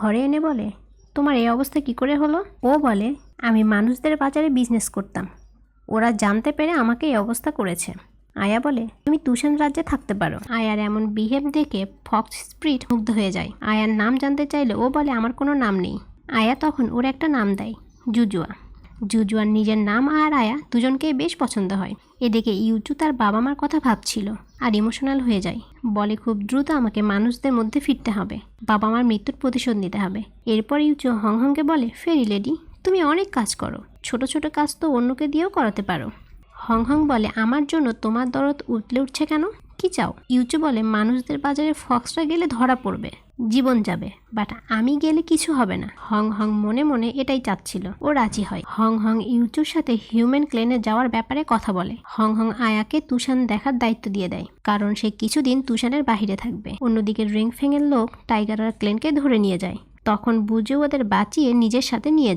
ঘরে এনে বলে, তোমার এই অবস্থা কি করে হলো? ও বলে, আমি মানুষদের বাজারে বিজনেস করতাম, ওরা জানতে পেরে আমাকে এই অবস্থা করেছে। আয়া বলে, তুমি তুষান রাজ্যে থাকতে পারো। আয়ার এমন বিহেভ দেখে ফক্স স্প্রিট মুগ্ধ হয়ে যায়। আয়ার নাম জানতে চাইলে ও বলে, আমার কোনো নাম নেই। আয়া তখন ওর একটা নাম দেয়, জুজুয়া। জুজুয়ার নিজের নাম আর আয়া দুজনকেই বেশ পছন্দ হয়। এদিকে ইউচু তার বাবা মার কথা ভাবছিল আর ইমোশনাল হয়ে যায়। বলে, খুব দ্রুত আমাকে মানুষদের মধ্যে ফিরতে হবে, বাবা মার মৃত্যুর প্রতিশোধ নিতে হবে। এরপর ইউচু হংহংকে বলে, ফেরি লেডি, তুমি অনেক কাজ করো, ছোট ছোট কাজ তো অন্যকে দিয়েও করাতে পারো। হংহং বলে, আমার জন্য তোমার দরদ উতলে উঠছে কেন? কি চাও? ইউচু বলে, মানুষদের বাজারে ফক্সরা গেলে ধরা পড়বে, জীবন যাবে, বাট আমি গেলে কিছু হবে না। হংহং মনে মনে এটাই চাচ্ছিল। ও রাজি হয়। হংহং ইউচুর সাথে হিউম্যান ক্লেনে যাওয়ার ব্যাপারে কথা বলে। হংহং আয়াকে তুষান দেখার দায়িত্ব দিয়ে দেয়, কারণ সে কিছুদিন তুষানের বাহিরে থাকবে। অন্যদিকে রিংফেংয়ের লোক টাইগার আর ক্লেনকে ধরে নিয়ে যায়। তখন বুঝে ওদের বাঁচিয়ে নিজের সাথে নিয়ে যায়।